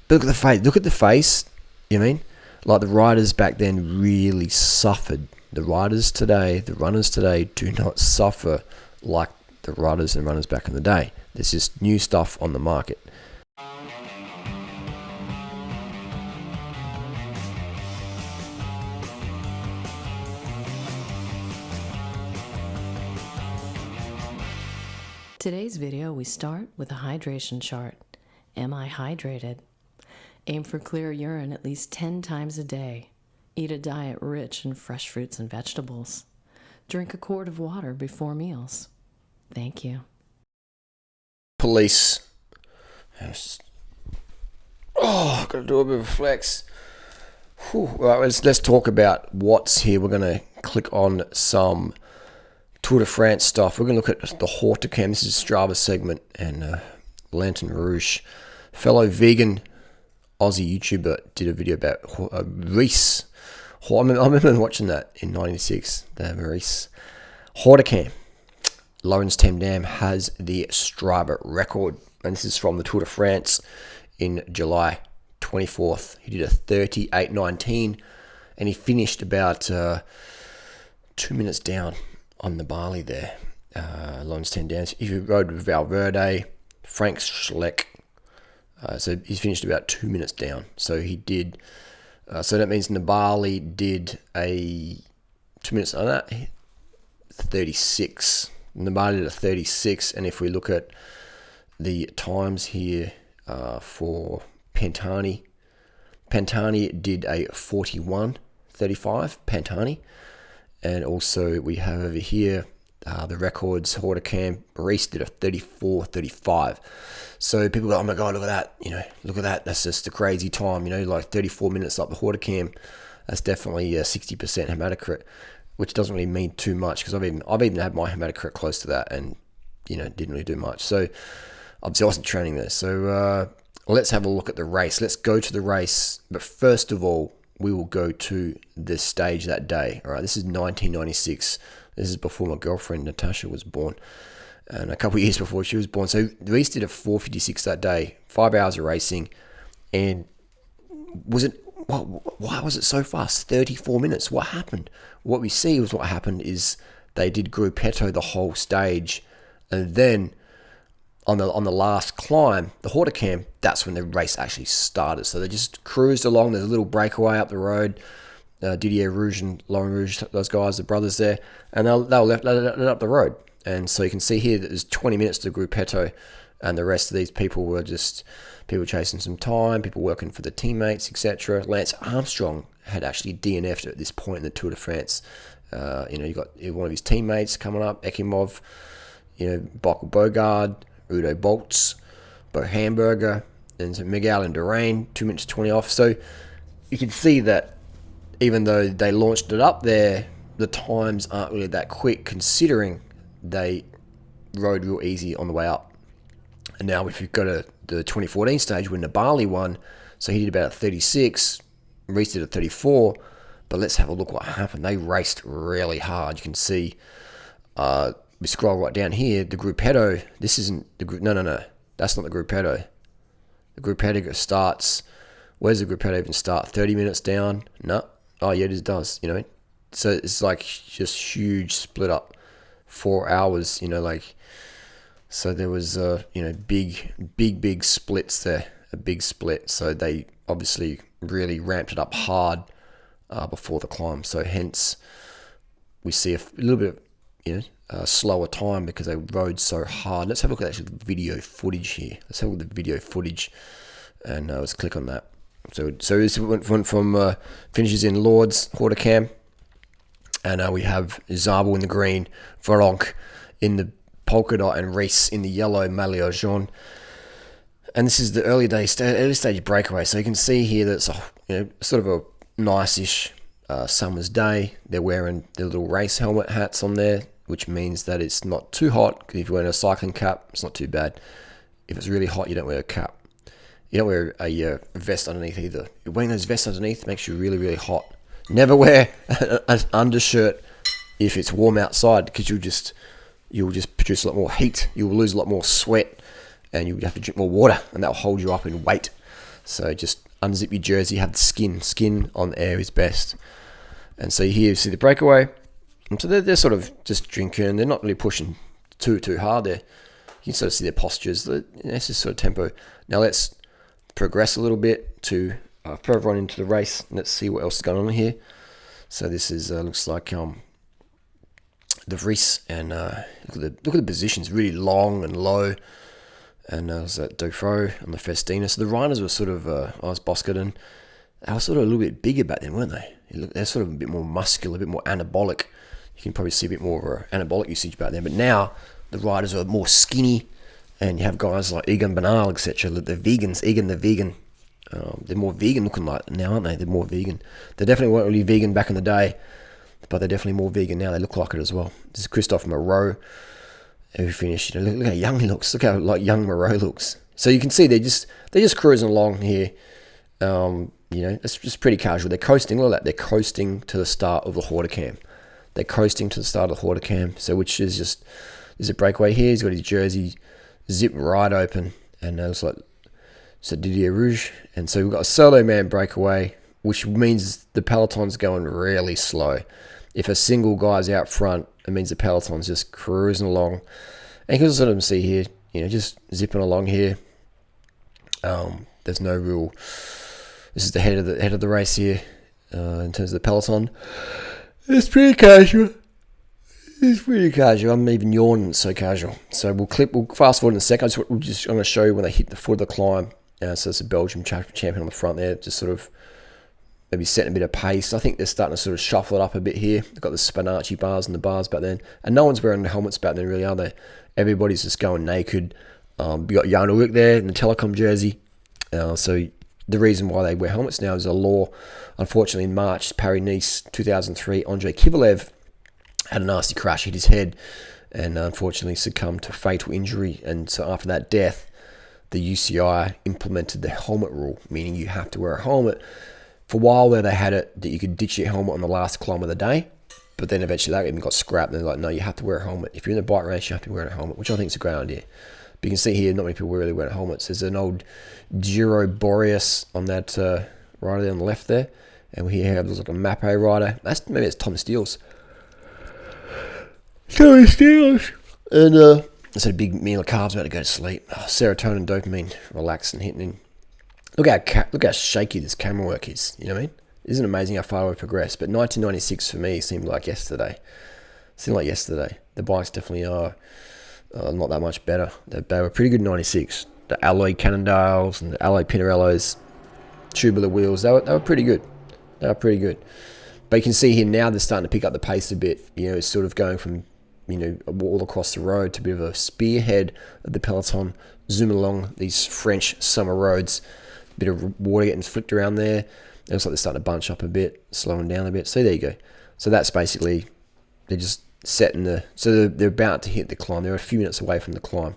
But look at the face. Look at the face. You know what I mean? Like the riders back then really suffered. The riders today, the runners today do not suffer like the riders and runners back in the day. There's just new stuff on the market. Today's video, we start with a hydration chart. Am I hydrated? Aim for clear urine at least 10 times a day. Eat a diet rich in fresh fruits and vegetables. Drink a quart of water before meals. Thank you. Police. Oh, got to do a bit of a flex. Whew. Right, let's talk about what's here. We're going to click on some Tour de France stuff. We're going to look at the Hematocrit. This is Strava segment and Lantern Rouge. Fellow vegan Aussie YouTuber did a video about Riis. I remember watching that in '96. The Riis. Hematocrit. Laurens ten Dam has the Strava record, and this is from the Tour de France in July 24th. He did a 38:19, and he finished about 2 minutes down on Nibali there. Laurens ten Dam. He rode with Valverde, Frank Schleck. So he's finished about 2 minutes down. So he did. So that means Nibali did a 2 minutes on that. 36. Nibali did a 36, and if we look at the times here for Pantani did a 41:35. Pantani, and also we have over here the records. Hematocrit, Riis did a 34:35. So people go, oh my god, look at that! Look at that. That's just a crazy time. Like 34 minutes up the Hematocrit. That's definitely 60% Hematocrit, which doesn't really mean too much because I've even had my Hematocrit close to that, and didn't really do much. So obviously I wasn't training there. So let's have a look at the race. Let's go to the race, but first of all, we will go to the stage that day. All right, this is 1996. This is before my girlfriend Natasha was born, and a couple of years before she was born. So Riis did a 4:56 that day, 5 hours of racing, and why was it so fast? 34 minutes. What happened? What we see was what happened is they did gruppetto the whole stage, and then on the last climb, the Hematocrit, that's when the race actually started. So they just cruised along. There's a little breakaway up the road. Didier Rouge and Laurent Rouge, those guys, the brothers there, and they were left up the road. And so you can see here that there's 20 minutes to gruppetto, and the rest of these people were just people chasing some time, people working for the teammates, etc. Lance Armstrong had actually DNF'd at this point in the Tour de France. You got one of his teammates coming up, Ekimov, Michael Bogard, Udo Boltz, Bo Hamburger, and so Miguel and Durain, 2 minutes 20 off. So you can see that even though they launched it up there, the times aren't really that quick considering they rode real easy on the way up. And now if you go to the 2014 stage when Nibali won, so he did about 36, Riis did a 34, but let's have a look what happened. They raced really hard. You can see, we scroll right down here, the gruppetto, this isn't the group, no, that's not the gruppetto. The gruppetto starts, where's the gruppetto even start? 30 minutes down? No. Oh yeah, it does, So it's like just huge split up, 4 hours, so there was, big splits there, a big split. So they obviously really ramped it up hard before the climb. So hence we see a little bit of, slower time because they rode so hard. Let's have a look at actually the video footage here. Let's have a look at the video footage, and let's click on that. So this went from finishes in Lourdes, Hematocrit, and we have Zabel in the green, Voronk in the polka dot, and Riis in the yellow maillot jaune. And this is the early stage breakaway. So you can see here that it's sort of a nice-ish summer's day. They're wearing their little race helmet hats on there, which means that it's not too hot. Because if you're wearing a cycling cap, it's not too bad. If it's really hot, you don't wear a cap. You don't wear a vest underneath either. You're wearing those vests underneath makes you really, really hot. Never wear an undershirt if it's warm outside, because you'll just produce a lot more heat. You'll lose a lot more sweat, and you'll have to drink more water, and that'll hold you up in weight. So just unzip your jersey, have the skin on air is best. And so here you see the breakaway. And so they're sort of just drinking. They're not really pushing too hard there. You can sort of see their postures. This is sort of tempo. Now let's progress a little bit to further on into the race. Let's see what else is going on here. So this is looks like the Riis, and look at the positions, really long and low. And there's that Dofro and the Festina. So the riders were sort of, I was Boscott, and they were sort of a little bit bigger back then, weren't they? They're sort of a bit more muscular, a bit more anabolic. You can probably see a bit more anabolic usage back then. But now the riders are more skinny, and you have guys like Egan Bernal, etc. The vegans, Egan the vegan. They're more vegan looking like now, aren't they? They're more vegan. They definitely weren't really vegan back in the day, but they're definitely more vegan now. They look like it as well. This is Christophe Moreau, who finished. Look how young he looks. Look how like young Moreau looks. So you can see they're just cruising along here. It's just pretty casual. They're coasting. Look at that. They're coasting to the start of the Hautacam. They're coasting to the start of the Hautacam. So which is just there's a breakaway here. He's got his jersey zipped right open, and it's like Didier Rouge. And so we've got a solo man breakaway, which means the peloton's going really slow. If a single guy's out front, it means the peloton's just cruising along. And you can sort of see here, just zipping along here. There's no real. This is the head of the race here in terms of the peloton. It's pretty casual. I'm even yawning. It's so casual. So we'll fast forward in a second. I'm just going to show you when they hit the foot of the climb. So it's a Belgium champion on the front there, just sort of maybe setting a bit of pace. I think they're starting to sort of shuffle it up a bit here. They've got the Spinacci bars and the bars back then. And no one's wearing the helmets back then, really, are they? Everybody's just going naked. You got Jan Ulrich there in the Telecom jersey. So the reason why they wear helmets now is a law. Unfortunately, in March, Paris-Nice 2003, Andrei Kovalev had a nasty crash, hit his head, and unfortunately succumbed to fatal injury. And so after that death, the UCI implemented the helmet rule, meaning you have to wear a helmet. For a while there, they had it that you could ditch your helmet on the last climb of the day, but then eventually that even got scrapped, and they're like, no, you have to wear a helmet. If you're in a bike race, you have to wear a helmet, which I think is a great idea. But you can see here, not many people really wear helmets. There's an old Giro Boreas on that rider there on the left there, and we here have like a Mappe rider. Maybe it's Tom Steele's. And it's a big meal of carbs about to go to sleep. Serotonin, dopamine, relaxing, hitting in. Look how shaky this camera work is. You know what I mean? Isn't it amazing how far we've progressed? But 1996 for me seemed like yesterday. The bikes definitely are not that much better. They were pretty good in 96. The alloy Cannondales and the alloy Pinarellos, tubular wheels, they were pretty good. But you can see here now they're starting to pick up the pace a bit. It's sort of going from all across the road to a bit of a spearhead of the peloton, zooming along these French summer roads. A bit of water getting flicked around there. It looks like they're starting to bunch up a bit, slowing down a bit. So there you go. So that's basically, they're just setting so they're about to hit the climb. They're a few minutes away from the climb.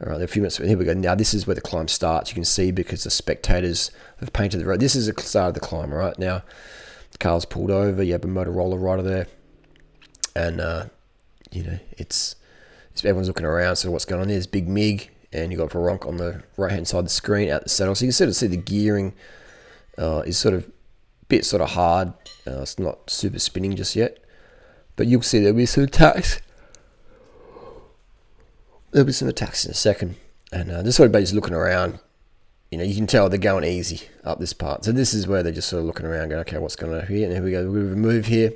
All right, they're a few minutes. Here we go. Now this is where the climb starts. You can see because the spectators have painted the road. This is the start of the climb, all right? Now the car's pulled over. You have a Motorola rider there. And, it's everyone's looking around. So what's going on? There's Big Mig, and you got Veronk on the right hand side of the screen out the saddle. So you can sort of see the gearing is sort of hard. It's not super spinning just yet, but you'll see there'll be some attacks. There'll be some attacks in a second, and this sort of everybody's looking around. You can tell they're going easy up this part. So this is where they're just sort of looking around, going, okay, what's going on here? And here we go. We'll remove here.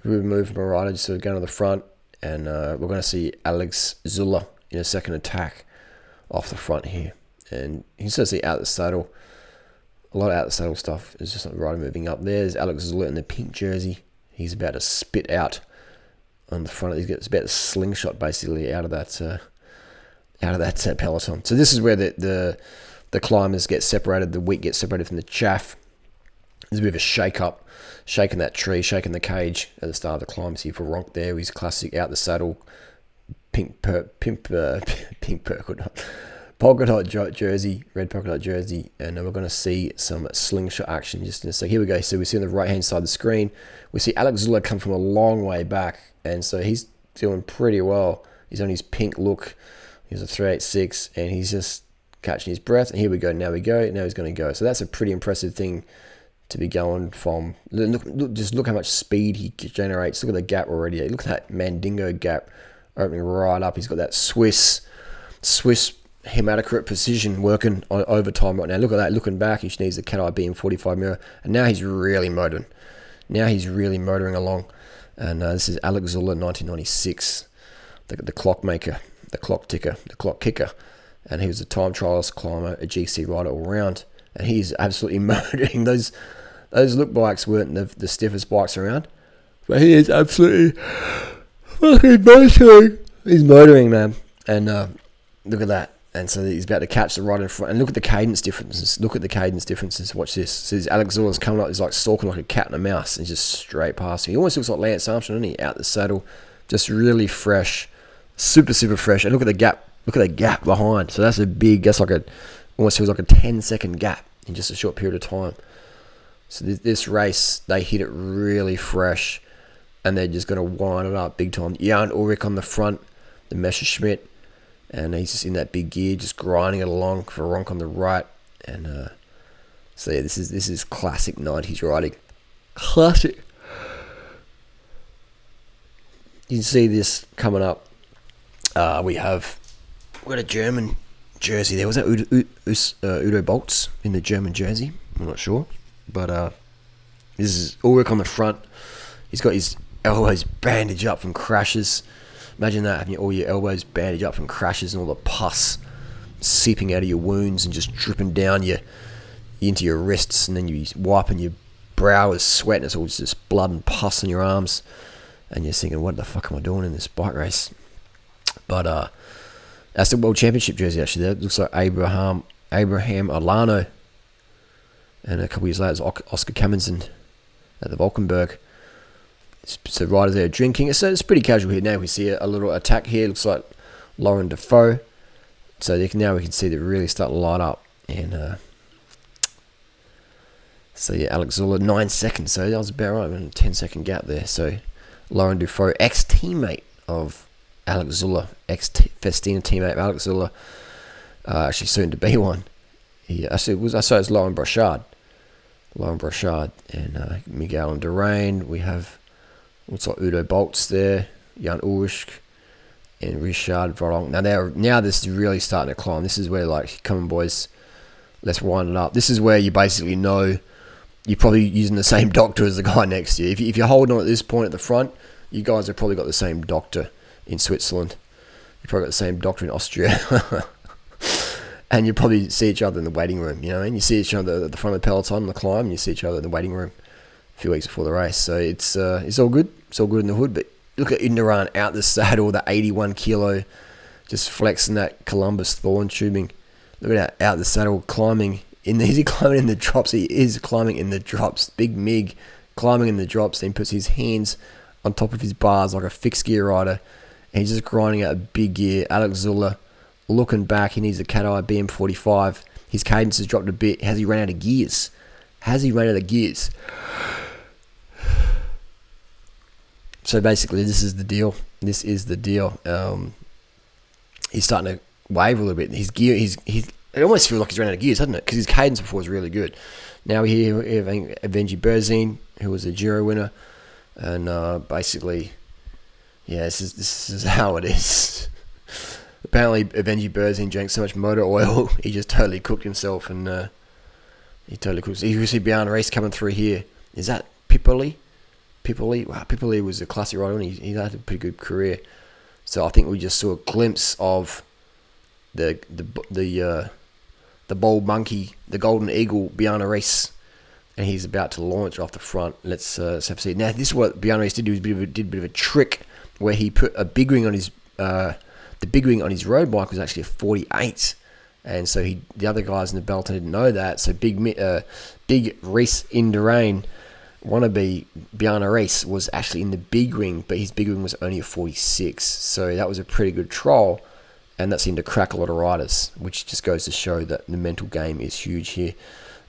We remove from a rider, just sort of going to the front. And we're going to see Alex Zula in a second attack off the front here. And you can sort of see out the saddle. A lot of out the saddle stuff. It's just like rider moving up. There's Alex Zula in the pink jersey. He's about to spit out on the front. He's about to slingshot basically out of that peloton. So this is where the climbers get separated. The wheat gets separated from the chaff. There's a bit of a shake-up, shaking that tree, shaking the cage at the start of the climb. See for Ronk there, he's classic out the saddle, pink polka dot jersey, red polka dot jersey, and we're going to see some slingshot action just in a sec. Here we go. So we see on the right-hand side of the screen, we see Alex Zula come from a long way back, and so he's doing pretty well. He's on his pink look. He's a 386, and he's just catching his breath. And here we go. Now he's going to go. So that's a pretty impressive thing to be going from. Look how much speed he generates. Look at the gap already. Look at that Mandingo gap opening right up. He's got that Swiss Hematocrit precision working on overtime right now. Look at that. Looking back, he needs the Cat-Eye Beam 45 mirror. And now he's really motoring. Along. And this is Alex Zülle, 1996. The clockmaker, the clock ticker, the clock kicker. And he was a time trialist, climber, a GC rider all round. And he's absolutely motoring. Those look bikes weren't the stiffest bikes around. But he is absolutely fucking motoring. He's motoring, man. And look at that. And so he's about to catch the rider in front. And look at the cadence differences. Watch this. So Alex Zülle's coming up. He's like stalking like a cat and a mouse. And he's just straight past him. He almost looks like Lance Armstrong, doesn't he? Out the saddle. Just really fresh. Super, super fresh. And look at the gap. Look at the gap behind. So that's almost feels like a 10-second gap in just a short period of time. So this race, they hit it really fresh. And they're just going to wind it up big time. Jan Ulrich on the front. The Messerschmitt. And he's just in that big gear, just grinding it along for Ronk on the right. And so yeah, this is classic 90s riding. Classic. You can see this coming up. We got a German jersey there. Was that Udo Boltz in the German jersey? I'm not sure. But this is Ulrich on the front. He's got his elbows bandaged up from crashes. Imagine that, having all your elbows bandaged up from crashes and all the pus seeping out of your wounds and just dripping down into your wrists, and then you wiping your brow with sweat and it's all just blood and pus on your arms, and you're thinking, what the fuck am I doing in this bike race? But that's the World Championship jersey actually. That looks like Abraham Alano, and a couple of years later it's Oscar Kammensen at the Valkenburg. So riders there drinking. So it's pretty casual here. Now we see a little attack here. Looks like Lauren Defoe. So now we can see that really start to light up. And so yeah, Alex Zülle, 9 seconds. So that was about right. A 10-second gap there. So Lauren Defoe, ex-teammate of Alex Zülle, ex-Festina teammate of Alex Zülle, actually soon to be one. I saw it was Lauren Brochard. And Miguel Indurain. We have looks like Udo Boltz there, Jan Ulrich, and Richard Varong. Now this is really starting to climb. This is where, like, come on boys, let's wind it up. This is where you basically know you're probably using the same doctor as the guy next to you. If you're holding on at this point at the front, you guys have probably got the same doctor in Switzerland. You probably got the same doctor in Austria. And you probably see each other in the waiting room, you know what I mean? You see each other at the front of the Peloton on the climb, and you see each other in the waiting room a few weeks before the race. So it's all good. It's all good in the hood. But look at Indurain out the saddle, the 81 kilo, just flexing that Columbus thorn tubing. Look at that, out the saddle, climbing. Is he climbing in the drops? He is climbing in the drops. Big Mig climbing in the drops. Then puts his hands on top of his bars like a fixed gear rider. And he's just grinding out a big gear. Alex Zülle, looking back, he needs a Cat-Eye BM45. His cadence has dropped a bit. Has he run out of gears? So basically, this is the deal. He's starting to waver a little bit. His gear, it almost feels like he's run out of gears, doesn't it? Because his cadence before was really good. Now we have Avenji Berzin, who was a Giro winner, and basically, yeah, this is how it is. Apparently, Avenji Berzin drank so much motor oil, he just totally cooked himself, and he totally cooked. You see Bjarne Riis coming through here. Is that Pipoli? Wow, Pipoli was a classic rider, and he had a pretty good career. So I think we just saw a glimpse of the bold monkey, the golden eagle, Bjarne Riis, and he's about to launch off the front. Let's have a see. Now, this is what Bjarne Riis did. He did a bit of a trick where he put a big ring on his the big ring on his road bike was actually a 48, and so the other guys in the Peloton didn't know that. So big Riis Indurain wannabe Bjarne Riis was actually in the big ring, but his big ring was only a 46. So that was a pretty good trial, and that seemed to crack a lot of riders, which just goes to show that the mental game is huge here.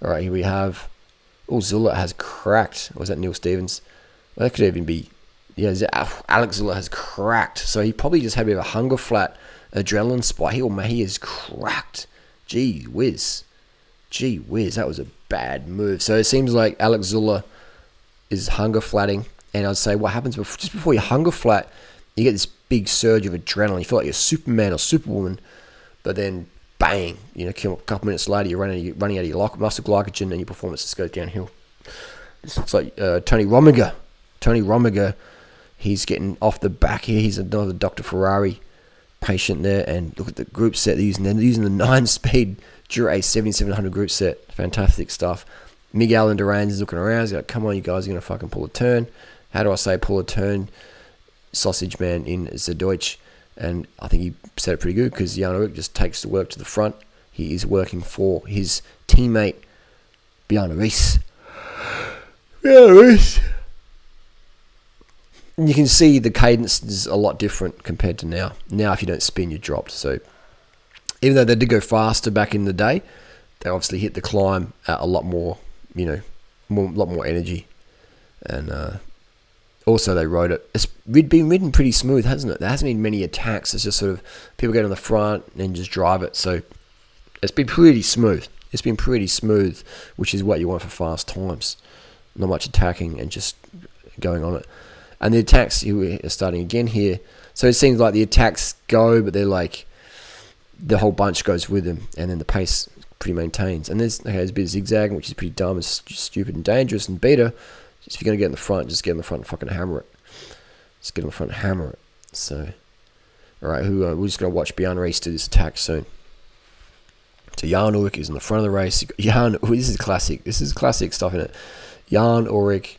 All right, here we have. Oh, Zülle has cracked. Or was that Neil Stevens? Well, that could even be. Yeah, Alex Zülle has cracked. So he probably just had a bit of a hunger flat adrenaline spike. He is cracked. Gee whiz, that was a bad move. So it seems like Alex Zülle is hunger flatting, and I'd say what happens just before you hunger flat, you get this big surge of adrenaline. You feel like you're Superman or Superwoman, but then bang, a couple minutes later you're running out of your muscle glycogen, and your performance just goes downhill. This looks like Tony Rominger. He's getting off the back here. He's another Dr. Ferrari patient there, and look at the group set they're using. They're using the 9-speed Dura 7700 group set. Fantastic stuff. Miguel Indurain is looking around. He's like, come on, you guys are going to fucking pull a turn. How do I say pull a turn? Sausage man in Zerdeutsch. And I think he said it pretty good, because Jan Ullrich just takes the work to the front. He is working for his teammate, Bjarne Riis. And you can see the cadence is a lot different compared to now. Now, if you don't spin, you're dropped. So even though they did go faster back in the day, they obviously hit the climb at a lot more, a lot more energy. And also they rode it. It's been ridden pretty smooth, hasn't it? There hasn't been many attacks. It's just sort of people get on the front and just drive it. So it's been pretty smooth. Which is what you want for fast times. Not much attacking and just going on it. And the attacks are starting again here. So it seems like the attacks go, but they're like the whole bunch goes with them, and then the pace pretty maintains. And there's a bit of zigzagging, which is pretty dumb and stupid and dangerous. And beta, if you're going to get in the front, just get in the front and fucking hammer it. Just get in the front and hammer it. So, all right, we're just going to watch Bjarne Riis do this attack soon. So Jan Ullrich is in the front of the race. This is classic. This is classic stuff in it. Jan Ullrich,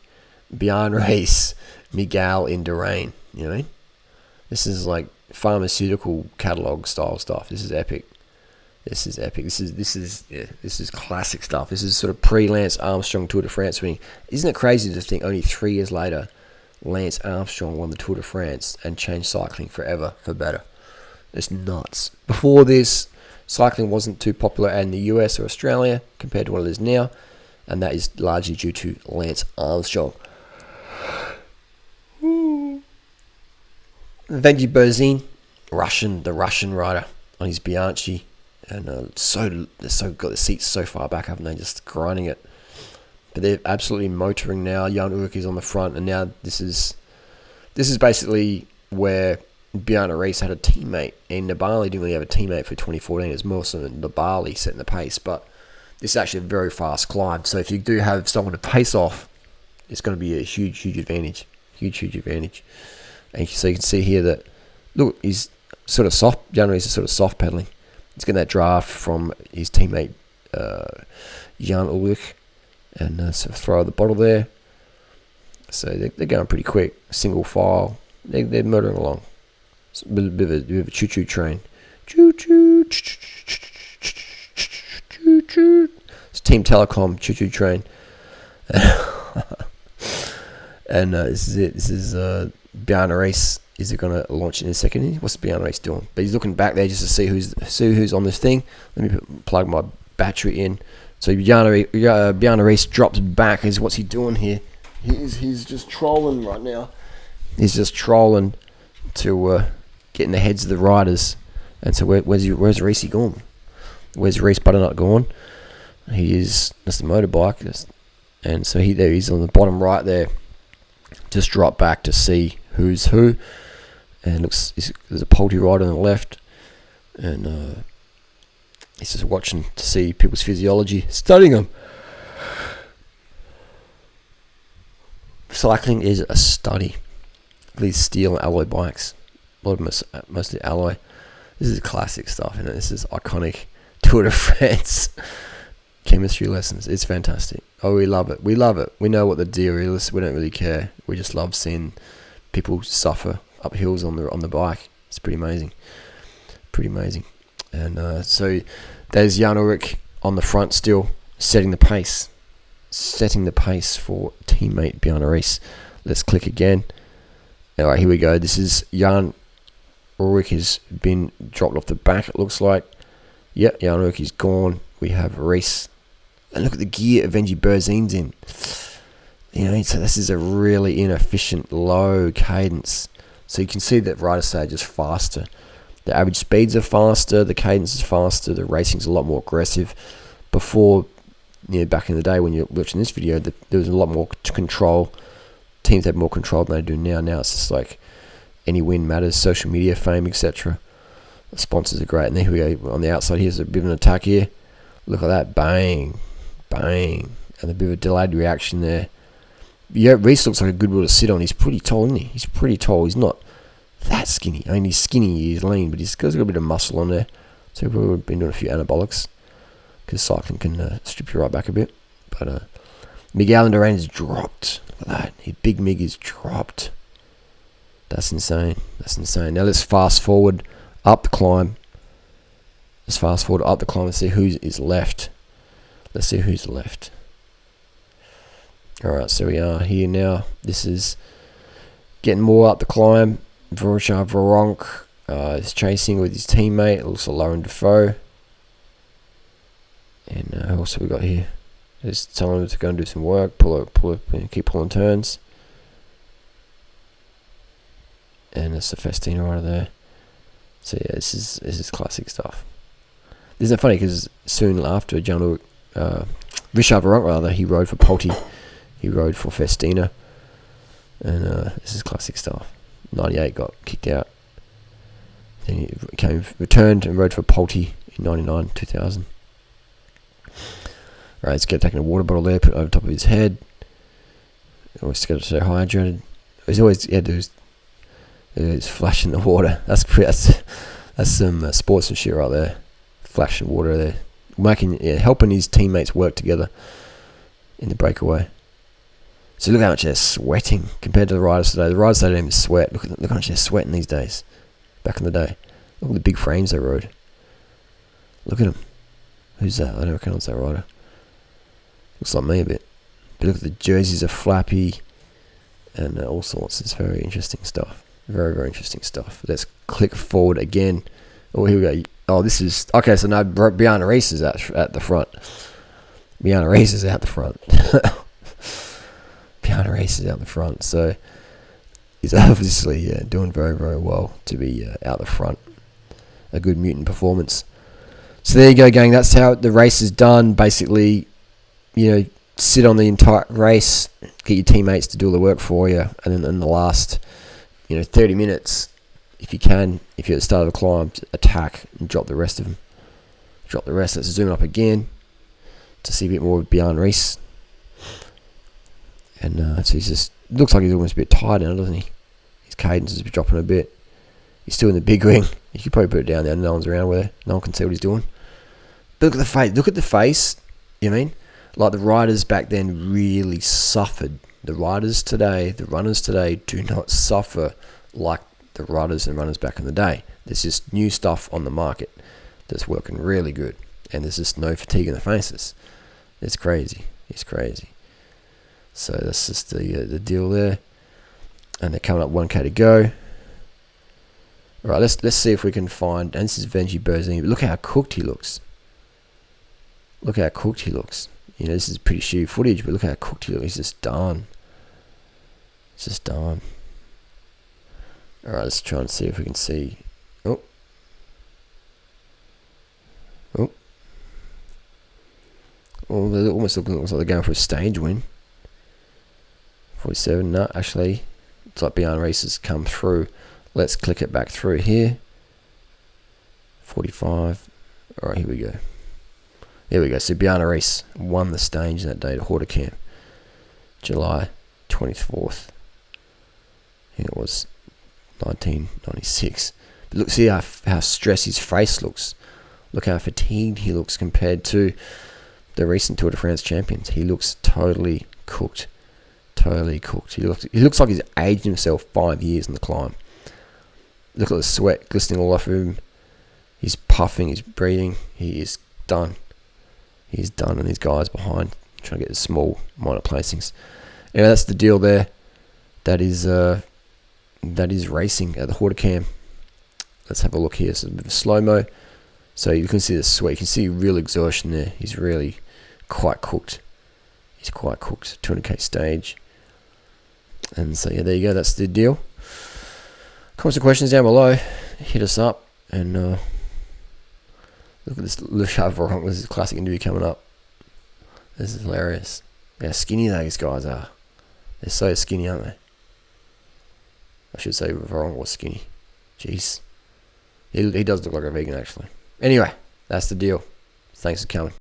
Bjarne Riis, Miguel Indurain. You know what I mean? This is like pharmaceutical catalog style stuff. This is epic. This is classic stuff. This is sort of pre-Lance Armstrong Tour de France winning. Isn't it crazy to think only 3 years later, Lance Armstrong won the Tour de France and changed cycling forever for better? It's nuts. Before this, cycling wasn't too popular in the US or Australia compared to what it is now, and that is largely due to Lance Armstrong. Benji Berzin, the Russian rider on his Bianchi, and they've got the seats so far back, haven't they? Just grinding it, but they're absolutely motoring now. Jan Ullrich is on the front, and now this is basically where Bjarne Riis had a teammate, and Nibali didn't really have a teammate for 2014. It's more so Nibali setting the pace, but this is actually a very fast climb. So if you do have someone to pace off, it's going to be a huge advantage. Huge advantage. And so you can see here that, look, he's sort of soft. Bjarne Riis is sort of soft pedaling. He's getting that draft from his teammate Jan Ullrich, and sort of throw the bottle there. So they're going pretty quick, single file. They're motoring along. It's a bit of a choo-choo train. Choo-choo. It's Team Telecom choo-choo train. And this is it. This is Bjarne Riis. Is it going to launch in a second? What's Bjarne Riis doing? But he's looking back there just to see who's on this thing. Let me plug my battery in. So Bjarne Riis drops back. What's he doing here? He's just trolling right now. He's just trolling to get in the heads of the riders. And so where's Riis going? Where's Riis Butternut going? That's the motorbike. And so he's on the bottom right there. Just drop back to see who's who. And there's a poultry rider on the left. And he's just watching to see people's physiology, studying them. Cycling is a study. These steel and alloy bikes. A lot of them are mostly alloy. This is classic stuff, and this is iconic Tour de France chemistry lessons. It's fantastic. Oh, we love it. We know what the deal is. We don't really care. We just love seeing people suffer up hills on the bike. It's pretty amazing. And so there's Jan Ullrich on the front still, setting the pace for teammate Bjarne Riis. Let's click again. All right, here we go. This is Jan Ullrich has been dropped off the back, it looks like. Yep, Jan Ullrich is gone. We have Riis. And look at the gear Benji Berzin's in. So this is a really inefficient, low cadence. So you can see that riders say just faster. The average speeds are faster, the cadence is faster, the racing's a lot more aggressive. Before, back in the day when you're watching this video, there was a lot more control. Teams had more control than they do now. Now it's just like any win matters, social media, fame, etc. The sponsors are great. And then here we go on the outside. Here's a bit of an attack here. Look at that. Bang. Bang. And a bit of a delayed reaction there. Yeah, Riis looks like a good wheel to sit on. He's pretty tall, isn't he? He's pretty tall. He's not that skinny. I mean, he's skinny, he's lean, but he's got a bit of muscle on there. So we've been doing a few anabolics because cycling can strip you right back a bit. But Miguel and Duran is dropped. Look at that. His big Mig is dropped. That's insane. That's insane. Now let's fast forward up the climb. Let's fast forward up the climb and see who is left. Let's see who's left. Alright, so we are here now. This is getting more up the climb. Vorcha Voronk is chasing with his teammate, also Lauren Defoe. And who else have we got here? Just telling him to go and do some work, pull up, keep pulling turns. And it's a Festina right there. So yeah, this is classic stuff. Isn't it funny because soon after Richard Voronk rather, he rode for Polti. He rode for Festina. And this is classic stuff. 98 got kicked out. Then he returned and rode for Polti in 99, 2000. Alright, let's get taking a water bottle there, put it over top of his head. Always got to stay hydrated. He's always he's flashing the water. That's some sportsmanship right there. Flashing water there, helping his teammates work together in the breakaway. So look how much they're sweating compared to the riders today. The riders today don't even sweat. Look how much they're sweating these days. Back in the day, look at the big frames they rode. Look at them. Who's that? I don't recognize that rider. Looks like me a bit. But look at the jerseys are flappy and all sorts. It's very interesting stuff. Very, very interesting stuff. Let's click forward again. Oh, here we go. Oh, this is okay. So now Bjarne Riis is at the front. Bjarne Riis is out the front. Bjarne Riis is out the front. So he's obviously doing very, very well to be out the front. A good mutant performance. So there you go, gang. That's how the race is done. Basically, sit on the entire race, get your teammates to do all the work for you, and then in the last, 30 minutes, if you can, if you're at the start of the climb, attack and drop the rest of them. Drop the rest. Let's zoom up again to see a bit more of Bjarne Riis. And so he's just looks like he's almost a bit tired now, doesn't he? His cadence is dropping a bit. He's still in the big ring. You could probably put it down there. No one's around with it. No one can see what he's doing. But look at the face. Look at the face. You know what I mean? Like the riders back then really suffered. The runners today do not suffer like the riders and runners back in the day. There's just new stuff on the market that's working really good, and there's just no fatigue in the faces. It's crazy. It's crazy. So that's just the deal there, and they're coming up 1k to go. All right, let's see if we can find. And this is Venji Berzini. But look how cooked he looks. Look how cooked he looks. This is pretty shitty footage, but look how cooked he looks. He's just done. It's just done. Alright, let's try and see if we can see. Oh. Well, they almost looks like they're going for a stage win. 47. No, actually, it's like Bjarne Riis has come through. Let's click it back through here. 45. Alright, here we go. There we go. So Bjarne Riis won the stage that day at Hematocrit, July 24th. I think it was 1996. But look, see how stressed his face looks. Look how fatigued he looks compared to the recent Tour de France champions. He looks totally cooked. Totally cooked. He looks like he's aged himself 5 years in the climb. Look at the sweat glistening all off of him. He's puffing, he's breathing. He is done. He's done, and his guys behind trying to get the small minor placings. Anyway, that's the deal there. That is racing at the Hematocrit. Let's have a look here. So a bit of slow-mo. So you can see the sweat. You can see real exhaustion there. He's really quite cooked. He's quite cooked. 200k stage. And so yeah, there you go. That's the deal. Comments and questions down below. Hit us up. And look at this Le Chavron. This is a classic interview coming up. This is hilarious. How skinny these guys are. They're so skinny, aren't they? I should say Varong was skinny. Jeez. He does look like a vegan, actually. Anyway, that's the deal. Thanks for coming.